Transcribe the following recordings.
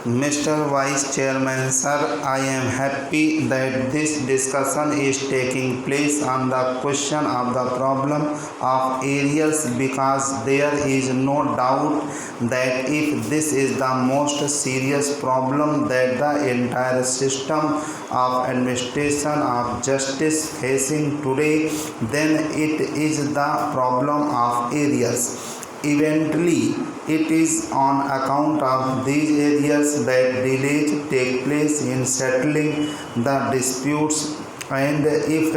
Mr. Vice Chairman, sir, I am happy that this discussion is taking place on the question of the problem of arrears because there is no doubt that if this is the most serious problem that the entire system of administration of justice facing today, then it is the problem of arrears. Eventually, it is on account of these areas that delays take place in settling the disputes, and if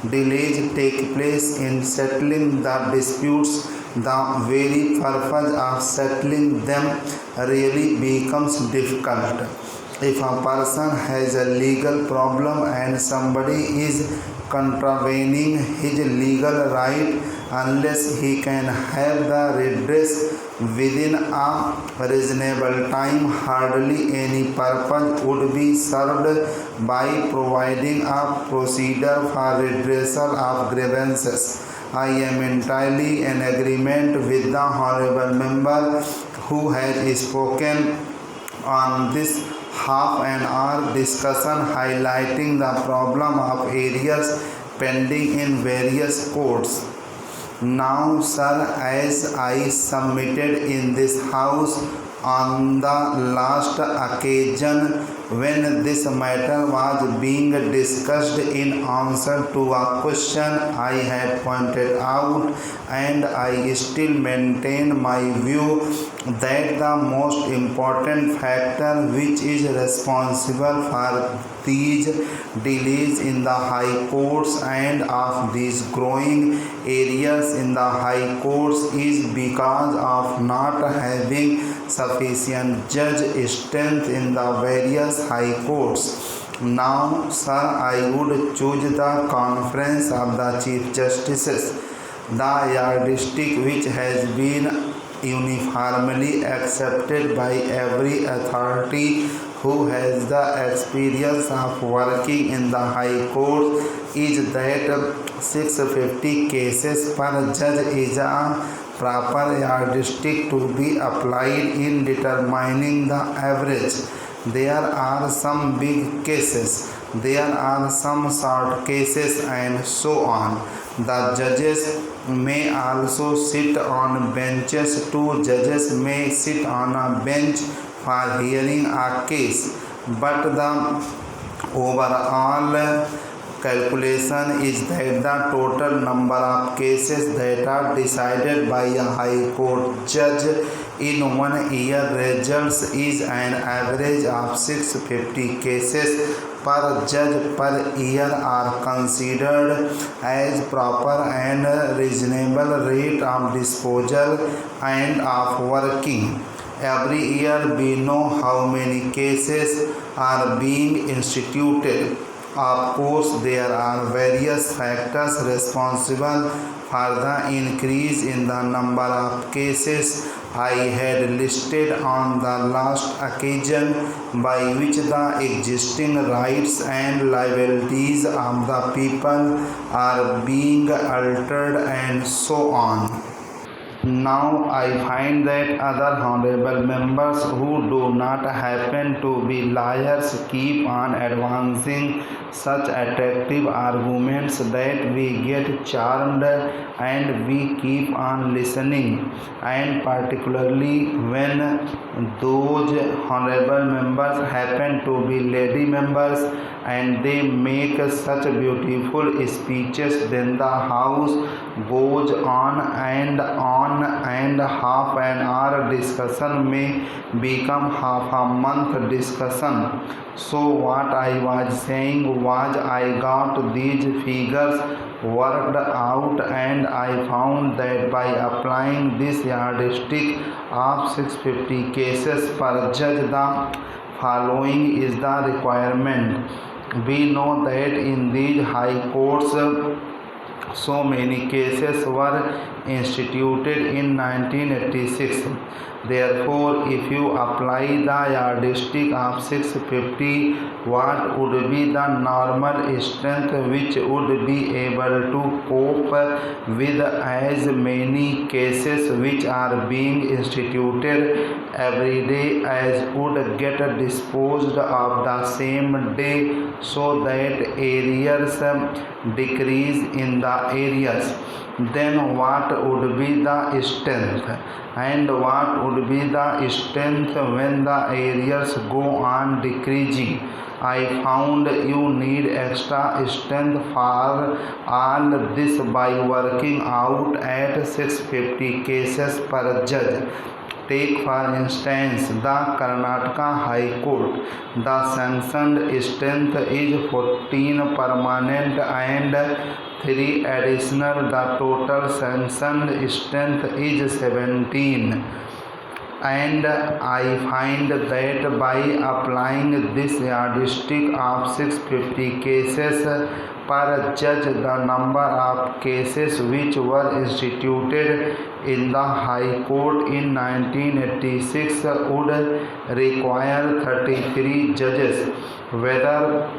delays take place in settling the disputes, the very purpose of settling them really becomes difficult. If a person has a legal problem and somebody is contravening his legal right, unless he can have the redress within a reasonable time, hardly any purpose would be served by providing a procedure for redressal of grievances. I am entirely in agreement with the honorable member who has spoken on this half an hour discussion highlighting the problem of areas pending in various courts. Now, sir, as I submitted in this house on the last occasion when this matter was being discussed in answer to a question I had pointed out, and I still maintain my view that the most important factor which is responsible for these delays in the high courts and of these growing areas in the high courts is because of not having sufficient judge strength in the various high courts. Now, sir, I would choose the conference of the Chief Justices, the yardstick which has been uniformly accepted by every authority who has the experience of working in the high court, is that 650 cases per judge is a proper yardstick to be applied in determining the average. There are some big cases, there are some short cases, and so on. The judges may also sit on benches. Two judges may sit on a bench for hearing a case, but the overall calculation is that the total number of cases that are decided by a high court judge in 1 year results is an average of 650 cases per judge per year are considered as proper and reasonable rate of disposal and of working. Every year we know how many cases are being instituted. Of course, there are various factors responsible for the increase in the number of cases I had listed on the last occasion, by which the existing rights and liabilities of the people are being altered, and so on. Now I find that other honorable members who do not happen to be lawyers keep on advancing such attractive arguments that we get charmed and we keep on listening, and particularly when those honorable members happen to be lady members and they make such beautiful speeches, then the house goes on, and half an hour discussion may become half a month discussion. So what I was saying was, I got these figures worked out, and I found that by applying this yardstick of 650 cases per judge, the following is the requirement. We know that in these high courts so many cases were instituted in 1986. Therefore, if you apply the yardstick of 650, what would be the normal strength which would be able to cope with as many cases which are being instituted every day as would get disposed of the same day, so that arrears decrease in the areas. Then what would be the strength? And what would be the strength when the arrears go on decreasing? I found you need extra strength for all this by working out at 650 cases per judge. Take for instance the Karnataka High Court. The sanctioned strength is 14 permanent and 3 additional. The total sanctioned strength is 17. And I find that by applying this yardstick of 650 cases per judge, the number of cases which were instituted in the High Court in 1986 would require 33 judges. Whether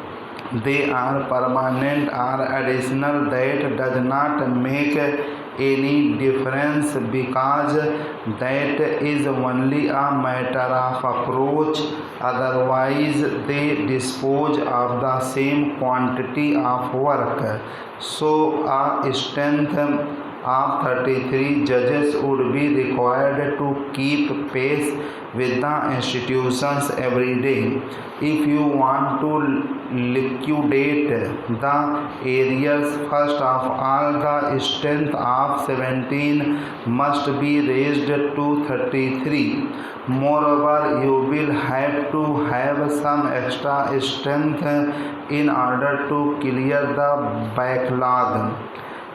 they are permanent or additional, that does not make any difference, because that is only a matter of approach. Otherwise they dispose of the same quantity of work. So a strength of 33 judges would be required to keep pace with the institutions every day. If you want to liquidate the arrears, first of all the strength of 17 must be raised to 33. Moreover, you will have to have some extra strength in order to clear the backlog.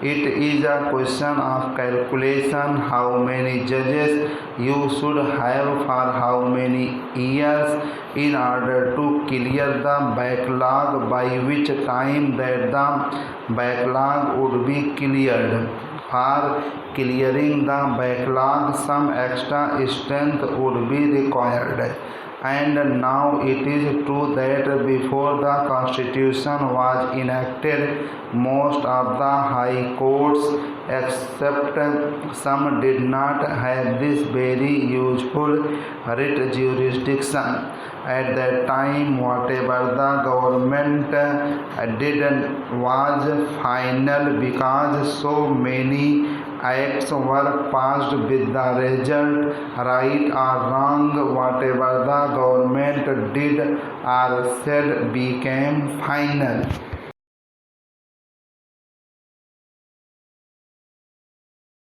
It is a question of calculation how many judges you should have for how many years in order to clear the backlog, by which time that the backlog would be cleared. For clearing the backlog, some extra strength would be required. And now it is true that before the Constitution was enacted, most of the high courts, except some, did not have this very useful writ jurisdiction. At that time, whatever the government did was final, because so many acts were passed with the result, right or wrong, whatever the government did or said became final.